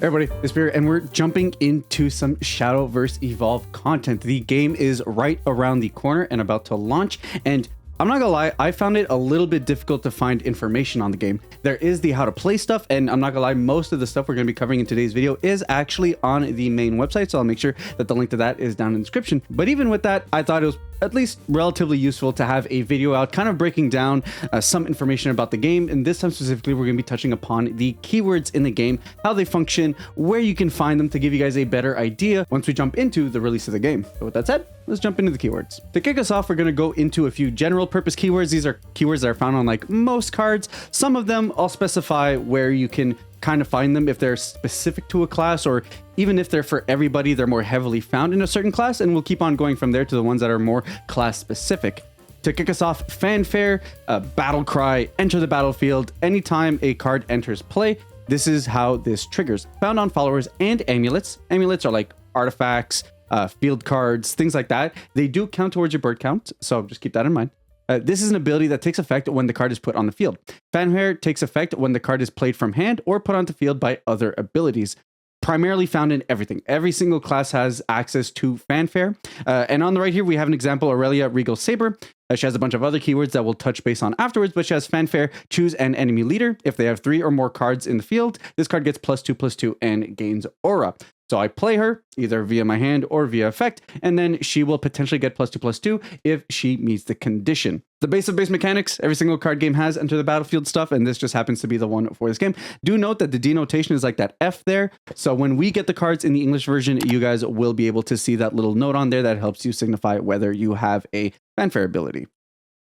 Hey everybody, Espira, and we're jumping into some Shadowverse Evolve content. The game is right around the corner and about to launch, and I'm not gonna lie, I found it a little bit difficult to find information on the game. There is the how to play stuff, and I'm not gonna lie, most of the stuff we're gonna be covering in today's video is actually on the main website, so I'll make sure that the link to that is down in the description. But even with that, I thought it was at least relatively useful to have a video out kind of breaking down some information about the game, and this time specifically we're going to be touching upon the keywords in the game, how they function, where you can find them to give you guys a better idea once we jump into the release of the game. So with that said, let's jump into the keywords. To kick us off, we're going to go into a few general purpose keywords. These are keywords that are found on like most cards. Some of them I'll specify where you can kind of find them if they're specific to a class, or even if they're for everybody, they're more heavily found in a certain class, and we'll keep on going from there to the ones that are more class specific. To kick us off, fanfare, battle cry, enter the battlefield. Anytime a card enters play, this is how this triggers. Found on followers and amulets. Amulets are like artifacts, field cards, things like that. They do count towards your bird count, so just keep that in mind. This is an ability that takes effect when the card is put on the field. Fanfare takes effect when the card is played from hand or put onto field by other abilities. Primarily found in everything. Every single class has access to fanfare. And on the right here, we have an example, Aurelia Regal Saber. She has a bunch of other keywords that we'll touch base on afterwards, but she has fanfare, choose an enemy leader. If they have 3 or more cards in the field, this card gets +2/+2 and gains aura. So I play her either via my hand or via effect, and then she will potentially get +2/+2 if she meets the condition. The base of base mechanics, every single card game has enter the battlefield stuff, and this just happens to be the one for this game. Do note that the denotation is like that F there. So when we get the cards in the English version, you guys will be able to see that little note on there that helps you signify whether you have a fanfare ability.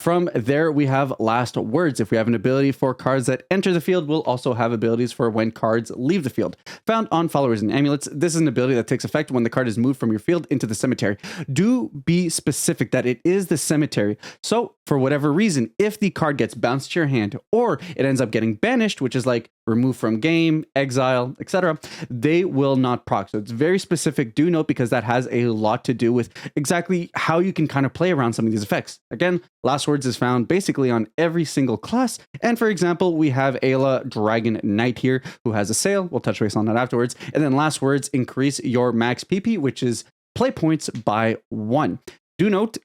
From there, we have last words. If we have an ability for cards that enter the field, we'll also have abilities for when cards leave the field. Found on followers and amulets, this is an ability that takes effect when the card is moved from your field into the cemetery. Do be specific that it is the cemetery. So for whatever reason, if the card gets bounced to your hand or it ends up getting banished, which is like removed from game, exile, etc., they will not proc. So it's very specific. Do note, because that has a lot to do with exactly how you can kind of play around some of these effects. Again, last words is found basically on every single class. And for example, we have Ayla Dragon Knight here who has a sail. We'll touch base on that afterwards. And then last words, increase your max PP, which is play points by 1. Do note,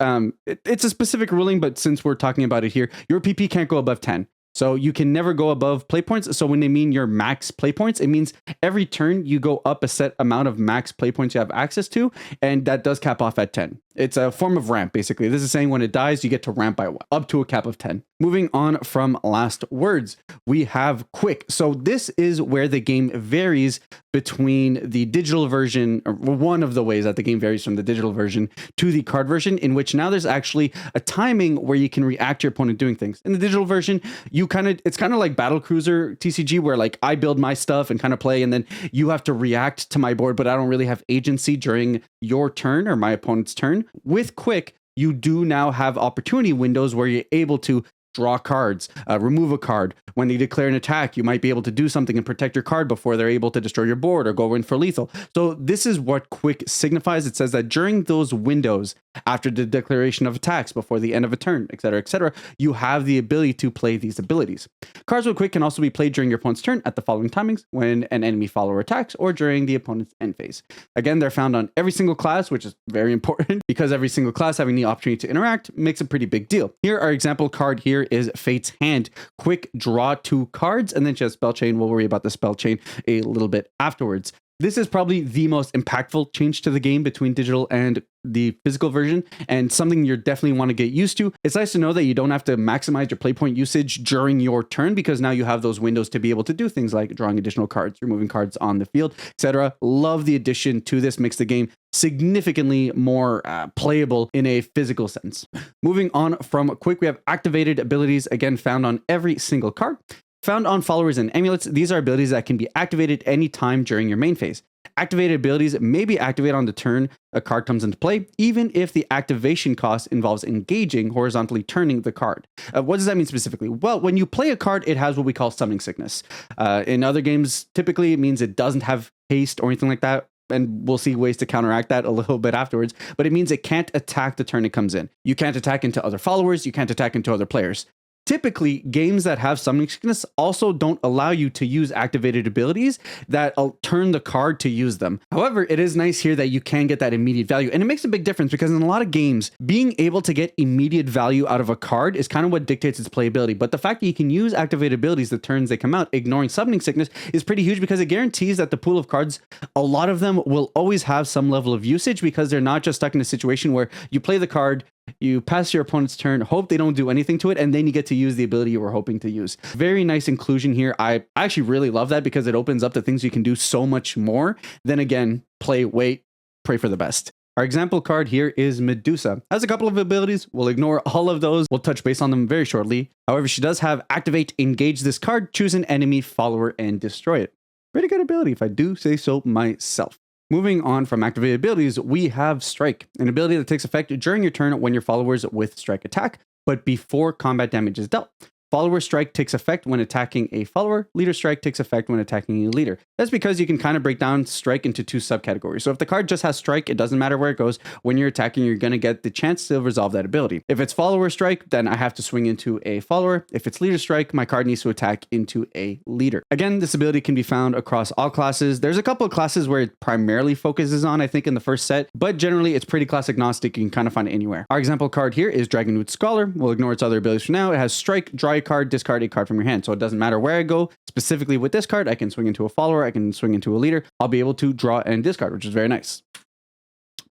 it's a specific ruling, but since we're talking about it here, your PP can't go above 10. So you can never go above play points. So when they mean your max play points, it means every turn you go up a set amount of max play points you have access to, and that does cap off at 10. It's a form of ramp, basically. This is saying when it dies, you get to ramp by 1, up to a cap of 10. Moving on from last words, we have quick. So this is where the game varies between the digital version, or one of the ways that the game varies from the digital version to the card version, in which now there's actually a timing where you can react to your opponent doing things. In the digital version, it's kind of like Battle Cruiser TCG, where like I build my stuff and kind of play, and then you have to react to my board, but I don't really have agency during your turn or my opponent's turn. With quick, you do now have opportunity windows where you're able to draw cards, remove a card. When they declare an attack, you might be able to do something and protect your card before they're able to destroy your board or go in for lethal. So this is what quick signifies. It says that during those windows, after the declaration of attacks, before the end of a turn, etc., you have the ability to play these abilities. Cards with quick can also be played during your opponent's turn at the following timings: when an enemy follower attacks or during the opponent's end phase. Again, they're found on every single class, which is very important because every single class having the opportunity to interact makes a pretty big deal. Here, our example card here is Fate's Hand. Quick, draw 2 cards, and then she has Spellchain. We'll worry about the Spellchain a little bit afterwards. This is probably the most impactful change to the game between digital and the physical version, and something you definitely want to get used to. It's nice to know that you don't have to maximize your play point usage during your turn, because now you have those windows to be able to do things like drawing additional cards, removing cards on the field, etc. Love the addition to this. Makes the game significantly more playable in a physical sense. Moving on from quick, we have activated abilities, again found on every single card. Found on followers and amulets, these are abilities that can be activated anytime during your main phase. Activated abilities may be activated on the turn a card comes into play, even if the activation cost involves engaging, horizontally turning the card. What does that mean specifically? Well, when you play a card, it has what we call summoning sickness. In other games, typically it means it doesn't have haste or anything like that. And we'll see ways to counteract that a little bit afterwards, but it means it can't attack the turn it comes in. You can't attack into other followers, you can't attack into other players. Typically, games that have summoning sickness also don't allow you to use activated abilities that turn the card to use them. However, it is nice here that you can get that immediate value, and it makes a big difference because in a lot of games, being able to get immediate value out of a card is kind of what dictates its playability. But the fact that you can use activated abilities the turns they come out, ignoring summoning sickness, is pretty huge because it guarantees that the pool of cards, a lot of them will always have some level of usage because they're not just stuck in a situation where you play the card, you pass your opponent's turn, hope they don't do anything to it, and then you get to use the ability you were hoping to use. Very nice inclusion here. I actually really love that because it opens up the things you can do so much more. Then again, play, wait, pray for the best. Our example card here is Medusa. Has a couple of abilities. We'll ignore all of those. We'll touch base on them very shortly. However, she does have activate, engage this card, choose an enemy, follower, and destroy it. Pretty good ability if I do say so myself. Moving on from activated abilities, we have Strike, an ability that takes effect during your turn when your followers with Strike attack, but before combat damage is dealt. Follower Strike takes effect when attacking a follower. Leader Strike takes effect when attacking a leader. That's because you can kind of break down Strike into two subcategories. So if the card just has Strike, it doesn't matter where it goes. When you're attacking, you're going to get the chance to resolve that ability. If it's Follower Strike, then I have to swing into a follower. If it's Leader Strike, my card needs to attack into a leader. Again, this ability can be found across all classes. There's a couple of classes where it primarily focuses on, I think, in the first set, but generally it's pretty class agnostic. You can kind of find it anywhere. Our example card here is Dragonwood Scholar. We'll ignore its other abilities for now. It has Strike, draw a card, discard a card from your hand. So it doesn't matter where I go. Specifically with this card, I can swing into a follower, I can swing into a leader. I'll be able to draw and discard, which is very nice.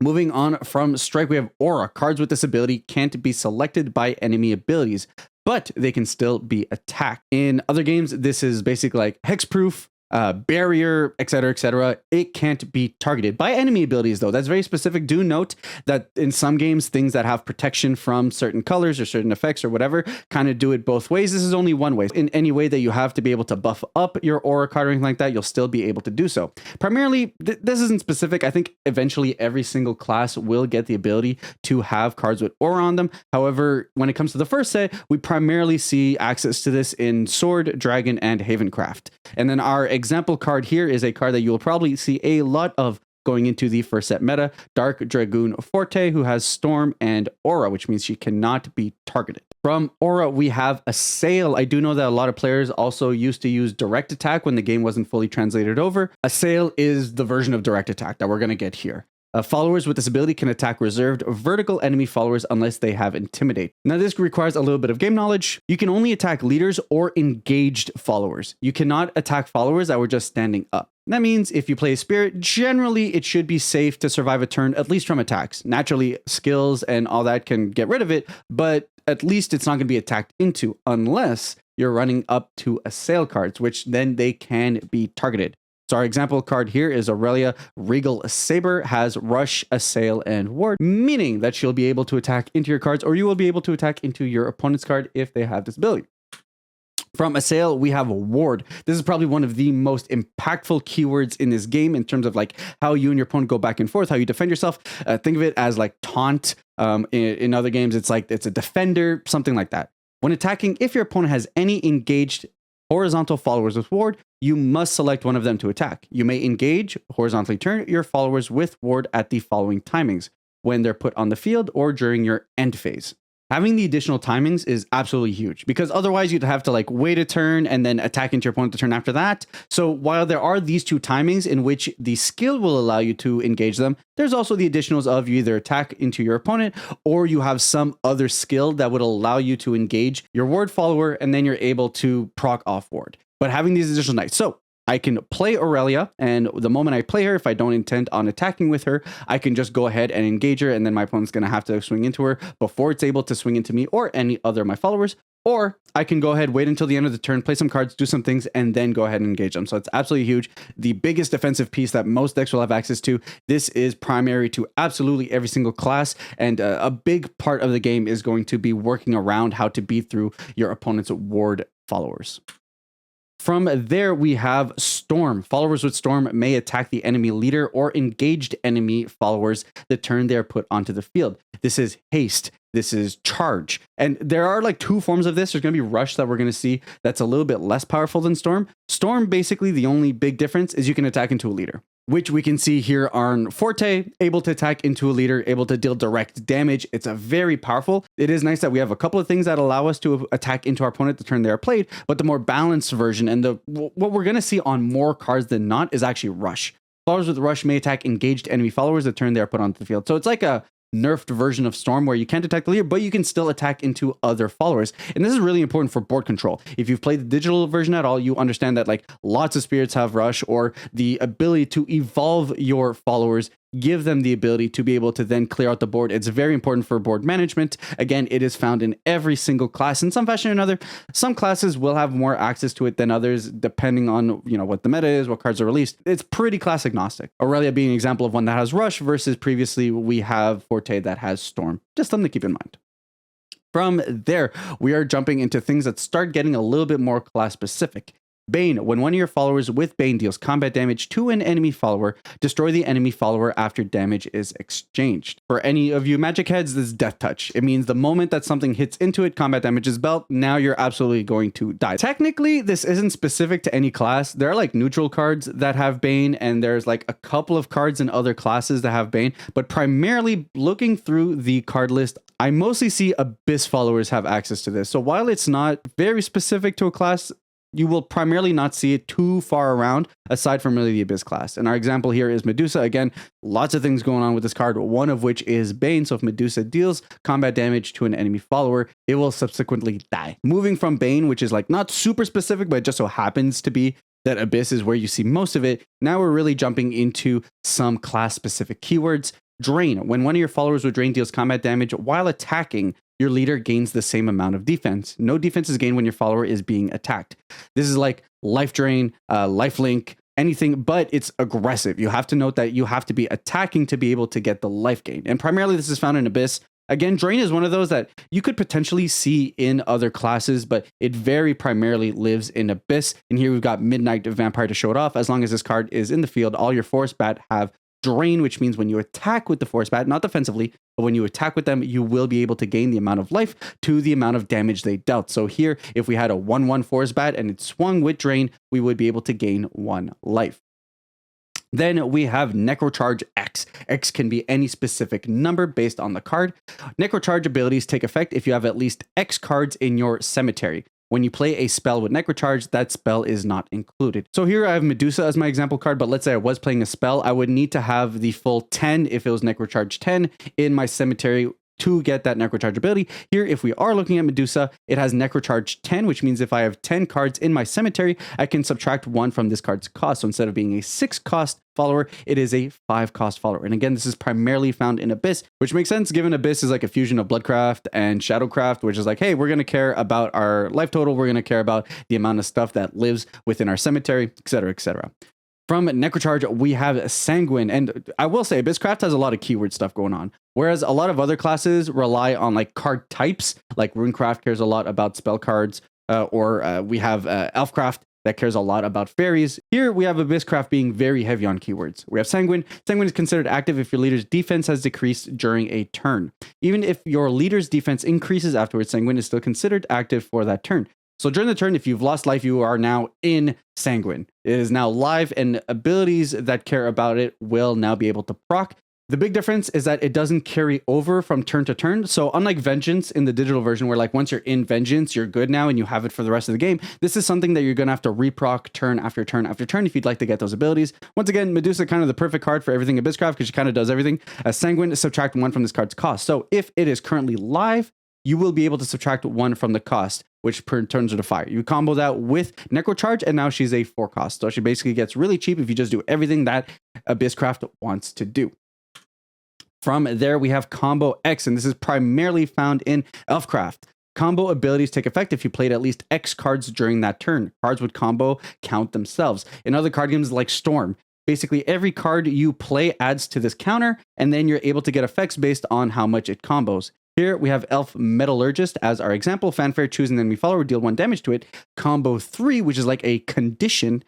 Moving on from Strike, we have Aura. Cards with this ability can't be selected by enemy abilities, but they can still be attacked. In other games, this is basically like hexproof, barrier, etc., etc. It can't be targeted by enemy abilities, though. That's very specific. Do note that in some games, things that have protection from certain colors or certain effects or whatever kind of do it both ways. This is only one way. In any way that you have to be able to buff up your aura card or anything like that, you'll still be able to do so. Primarily, this isn't specific. I think eventually every single class will get the ability to have cards with aura on them. However, when it comes to the first set, we primarily see access to this in Sword, Dragon, and Havencraft. And then our example card here is a card that you will probably see a lot of going into the first set meta, Dark Dragoon Forte, who has Storm and Aura, which means she cannot be targeted. From Aura, we have Assail. I do know that a lot of players also used to use Direct Attack when the game wasn't fully translated over. Assail is the version of Direct Attack that we're going to get here. Followers with this ability can attack reserved vertical enemy followers unless they have Intimidate. Now, this requires a little bit of game knowledge. You can only attack leaders or engaged followers. You cannot attack followers that were just standing up. That means if you play a spirit, generally it should be safe to survive a turn, at least from attacks. Naturally, skills and all that can get rid of it, but at least it's not going to be attacked into unless you're running up to Assail cards, which then they can be targeted. So our example card here is Aurelia Regal Saber, has Rush, Assail, and Ward, meaning that she'll be able to attack into your cards, or you will be able to attack into your opponent's card if they have this ability. From Assail, we have Ward. This is probably one of the most impactful keywords in this game in terms of like how you and your opponent go back and forth, how you defend yourself. Think of it as like taunt. In other games, it's like it's a defender, something like that. When attacking, if your opponent has any engaged horizontal followers with Ward, you must select one of them to attack. You may engage, horizontally turn your followers with Ward at the following timings: when they're put on the field or during your end phase. Having the additional timings is absolutely huge because otherwise you'd have to like wait a turn and then attack into your opponent the turn after that. So while there are these two timings in which the skill will allow you to engage them, there's also the additionals of you either attack into your opponent or you have some other skill that would allow you to engage your Ward follower and then you're able to proc off Ward. But having these additional knights, so I can play Aurelia, and the moment I play her, if I don't intend on attacking with her, I can just go ahead and engage her, and then my opponent's going to have to swing into her before it's able to swing into me or any other of my followers. Or I can go ahead, wait until the end of the turn, play some cards, do some things, and then go ahead and engage them. So it's absolutely huge. The biggest defensive piece that most decks will have access to. This is primary to absolutely every single class, and a big part of the game is going to be working around how to beat through your opponent's Ward followers. From there, we have Storm. Followers with Storm may attack the enemy leader or engaged enemy followers the turn they are put onto the field. This is haste. This is charge. And there are like two forms of this. There's going to be Rush that we're going to see that's a little bit less powerful than Storm. Storm, basically, the only big difference is you can attack into a leader. which we can see here on Forte, able to attack into a leader, able to deal direct damage. It's a very powerful. It is nice that we have a couple of things that allow us to attack into our opponent the turn they are played, but the more balanced version and what we're going to see on more cards than not is actually Rush. Followers with Rush may attack engaged enemy followers the turn they are put onto the field. So it's like a nerfed version of Storm where you can't attack the leader, but you can still attack into other followers. And this is really important for board control. If you've played the digital version at all, you understand that like lots of spirits have Rush, or the ability to evolve your followers, give them the ability to be able to then clear out the board. It's very important for board management. Again, it is found in every single class in some fashion or another. Some classes will have more access to it than others, depending on, you know, what the meta is, what cards are released. It's pretty class agnostic. Aurelia being an example of one that has Rush versus previously we have Forte that has Storm. Just something to keep in mind. From there, we are jumping into things that start getting a little bit more class specific. Bane. When one of your followers with Bane deals combat damage to an enemy follower, destroy the enemy follower after damage is exchanged. For any of you Magic heads, this is Death Touch. It means the moment that something hits into it, combat damage is dealt, now you're absolutely going to die. Technically, this isn't specific to any class. There are like neutral cards that have Bane, and there's like a couple of cards in other classes that have Bane, but primarily looking through the card list, I mostly see Abyss followers have access to this. So while it's not very specific to a class, you will primarily not see it too far around aside from really the Abyss class. And our example here is Medusa. Again, lots of things going on with this card, one of which is Bane. So if Medusa deals combat damage to an enemy follower, it will subsequently die. Moving from Bane, which is like not super specific, but it just so happens to be that Abyss is where you see most of it. Now we're really jumping into some class specific keywords. Drain. When one of your followers with Drain deals combat damage while attacking, your leader gains the same amount of defense. No defense is gained when your follower is being attacked. This is like life drain, life link, anything, but it's aggressive. You have to note that you have to be attacking to be able to get the life gain. And primarily this is found in Abyss. Again, Drain is one of those that you could potentially see in other classes, but it very primarily lives in Abyss. And here we've got Midnight Vampire to show it off. As long as this card is in the field, all your Force Bat have Drain, which means when you attack with the Force Bat, not defensively, but when you attack with them, you will be able to gain the amount of life to the amount of damage they dealt. So here, if we had a 1/1 Force Bat and it swung with Drain, we would be able to gain 1 life. Then we have Necrocharge X. X can be any specific number based on the card. Necrocharge abilities take effect if you have at least X cards in your cemetery. When you play a spell with Necrocharge, that spell is not included. So here I have Medusa as my example card, but let's say I was playing a spell, I would need to have the full 10 if it was Necrocharge 10 in my cemetery to get that Necrocharge ability. Here, if we are looking at Medusa, it has Necrocharge 10, which means if I have 10 cards in my cemetery, I can subtract 1 from this card's cost. So instead of being a 6 cost follower, it is a 5 cost follower. And again, this is primarily found in Abyss, which makes sense given Abyss is like a fusion of Bloodcraft and Shadowcraft, which is like, hey, we're going to care about our life total. We're going to care about the amount of stuff that lives within our cemetery, etc., etc. From Necrocharge, we have Sanguine. And I will say, Abysscraft has a lot of keyword stuff going on. Whereas a lot of other classes rely on like card types, like Runecraft cares a lot about spell cards, or we have Elfcraft that cares a lot about fairies. Here we have Abysscraft being very heavy on keywords. We have Sanguine. Sanguine is considered active if your leader's defense has decreased during a turn. Even if your leader's defense increases afterwards, Sanguine is still considered active for that turn. So during the turn, if you've lost life, you are now in Sanguine. It is now live, and abilities that care about it will now be able to proc. The big difference is that it doesn't carry over from turn to turn. So unlike Vengeance in the digital version, where like once you're in Vengeance, you're good now and you have it for the rest of the game, this is something that you're going to have to reproc turn after turn after turn if you'd like to get those abilities. Once again, Medusa kind of the perfect card for everything Abysscraft because she kind of does everything. Sanguine, subtract 1 from this card's cost. So if it is currently live, you will be able to subtract 1 from the cost, which turns her to fire. You combo that with Necrocharge, and now she's a 4 cost. So she basically gets really cheap if you just do everything that Abysscraft wants to do. From there, we have Combo X, and this is primarily found in Elfcraft. Combo abilities take effect if you played at least X cards during that turn. Cards with combo count themselves. In other card games like Storm, basically every card you play adds to this counter, and then you're able to get effects based on how much it combos. Here we have Elf Metallurgist as our example. Fanfare, choose an enemy follower, deal 1 damage to it. Combo 3, which is like a condition,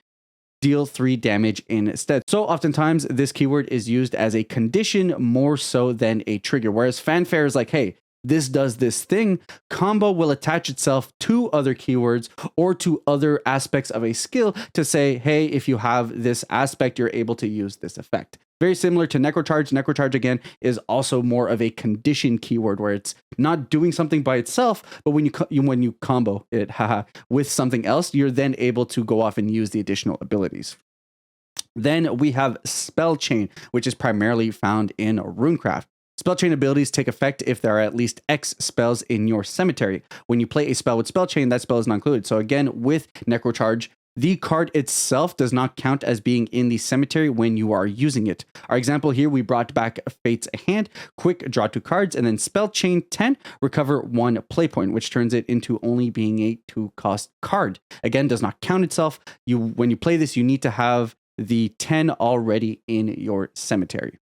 deal 3 damage instead. So oftentimes this keyword is used as a condition more so than a trigger. Whereas Fanfare is like, hey, this does this thing, combo will attach itself to other keywords or to other aspects of a skill to say, hey, if you have this aspect, you're able to use this effect. Very similar to Necrocharge. Necrocharge, again, is also more of a condition keyword where it's not doing something by itself, but when you combo it with something else, you're then able to go off and use the additional abilities. Then we have Spellchain, which is primarily found in Runecraft. Spellchain abilities take effect if there are at least X spells in your cemetery. When you play a spell with Spellchain, that spell is not included. So again, with Necrocharge, the card itself does not count as being in the cemetery when you are using it. Our example here, we brought back Fate's Hand, quick draw 2 cards, and then Spellchain 10, recover 1 play point, which turns it into only being a 2-cost card. Again, does not count itself. When you play this, you need to have the 10 already in your cemetery.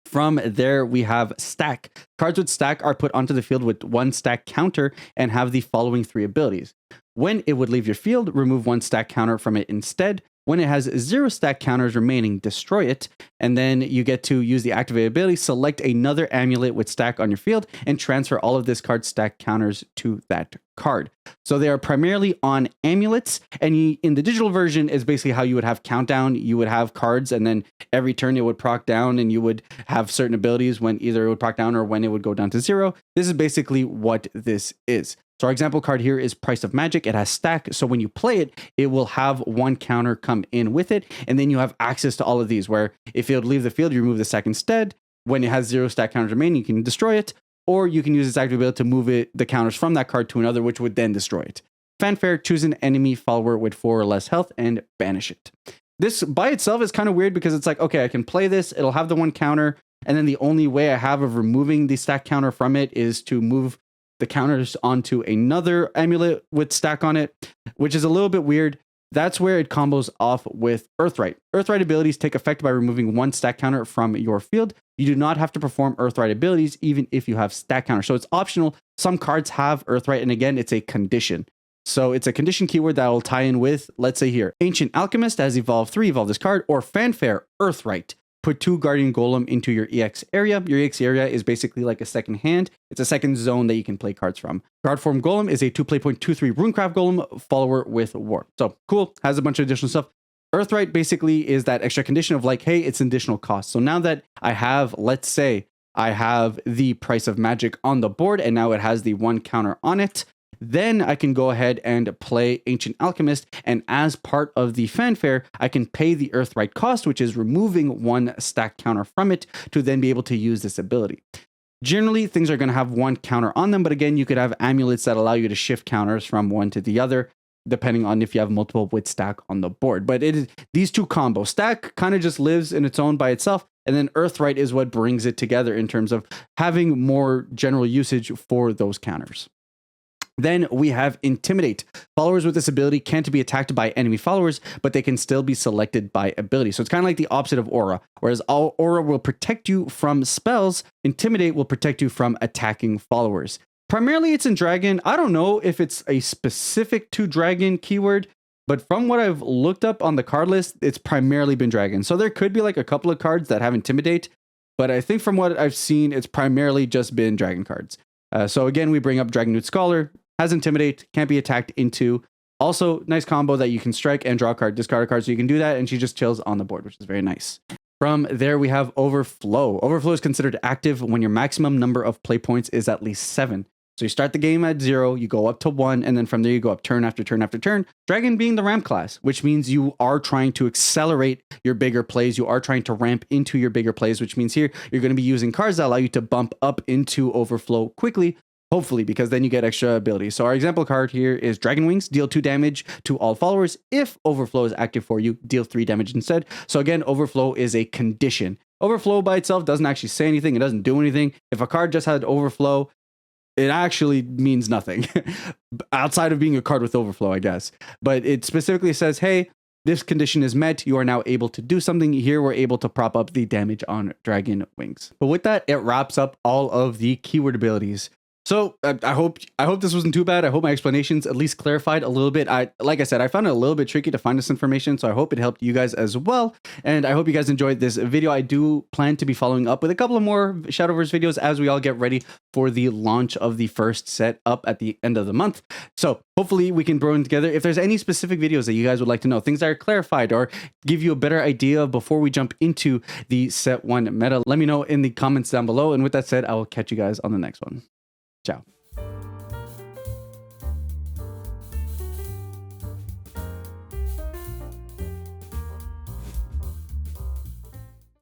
From there, we have Stack. Cards with Stack are put onto the field with 1 stack counter and have the following 3 abilities. When it would leave your field, remove 1 stack counter from it instead. When it has 0 stack counters remaining, destroy it. And then you get to use the activate ability, select another amulet with stack on your field, and transfer all of this card's stack counters to that card. So they are primarily on amulets, and in the digital version is basically how you would have countdown. You would have cards, and then every turn it would proc down, and you would have certain abilities when either it would proc down or when it would go down to 0. This is basically what this is. So our example card here is Price of Magic. It has stack. So when you play it, it will have 1 counter come in with it. And then you have access to all of these where if it would leave the field, you remove the stack instead. When it has 0 stack counters remaining, you can destroy it. Or you can use its active ability to move the counters from that card to another, which would then destroy it. Fanfare, choose an enemy follower with 4 or less health and banish it. This by itself is kind of weird because it's like, okay, I can play this. It'll have the 1 counter. And then the only way I have of removing the stack counter from it is to move the counters onto another amulet with stack on it, which is a little bit weird. That's where it combos off with Earthright. Earthright abilities take effect by removing 1 stack counter from your field. You do not have to perform Earthright abilities, even if you have stack counter. So it's optional. Some cards have Earthright, and again, it's a condition. So it's a condition keyword that will tie in with, let's say here, Ancient Alchemist has evolved 3, evolve this card, or Fanfare, Earthright. Put 2 Guardian Golem into your EX area. Your EX area is basically like a second hand. It's a second zone that you can play cards from. Guard Form Golem is a 2 play point 2/3 Runecraft Golem follower with Warp. So cool, has a bunch of additional stuff. Earthright basically is that extra condition of like, hey, it's an additional cost. So now that I have, let's say, I have the Price of Magic on the board and now it has the 1 counter on it, then I can go ahead and play Ancient Alchemist, and as part of the Fanfare, I can pay the Earthright cost, which is removing 1 stack counter from it to then be able to use this ability. Generally, things are going to have 1 counter on them, but again, you could have amulets that allow you to shift counters from one to the other, depending on if you have multiple with stack on the board. But it is these 2 combos. Stack kind of just lives in its own by itself, and then Earthright is what brings it together in terms of having more general usage for those counters. Then we have Intimidate. Followers with this ability can't be attacked by enemy followers, but they can still be selected by ability. So it's kind of like the opposite of Aura. Whereas Aura will protect you from spells, Intimidate will protect you from attacking followers. Primarily it's in Dragon. I don't know if it's a specific to Dragon keyword, but from what I've looked up on the card list, it's primarily been Dragon. So there could be like a couple of cards that have Intimidate, but I think from what I've seen, it's primarily just been Dragon cards. So again, we bring up Dragon Scholar. Has Intimidate, can't be attacked into. Also, nice combo that you can strike and draw a card, discard a card, so you can do that, and she just chills on the board, which is very nice. From there, we have Overflow. Overflow is considered active when your maximum number of play points is at least 7. So you start the game at 0, you go up to 1, and then from there you go up turn after turn after turn. Dragon being the ramp class, which means you are trying to accelerate your bigger plays. You are trying to ramp into your bigger plays, which means here you're going to be using cards that allow you to bump up into Overflow quickly, hopefully, because then you get extra abilities. So our example card here is Dragon Wings. Deal 2 damage to all followers. If Overflow is active for you, deal 3 damage instead. So again, Overflow is a condition. Overflow by itself doesn't actually say anything. It doesn't do anything. If a card just had Overflow, it actually means nothing outside of being a card with Overflow, I guess. But it specifically says, hey, this condition is met. You are now able to do something. Here, we're able to prop up the damage on Dragon Wings. But with that, it wraps up all of the keyword abilities. So I hope this wasn't too bad. I hope my explanations at least clarified a little bit. Like I said, I found it a little bit tricky to find this information, so I hope it helped you guys as well. And I hope you guys enjoyed this video. I do plan to be following up with a couple of more Shadowverse videos as we all get ready for the launch of the first set up at the end of the month. So hopefully we can throw in together. If there's any specific videos that you guys would like to know, things that are clarified or give you a better idea before we jump into the set 1 meta, let me know in the comments down below. And with that said, I will catch you guys on the next one. Ciao.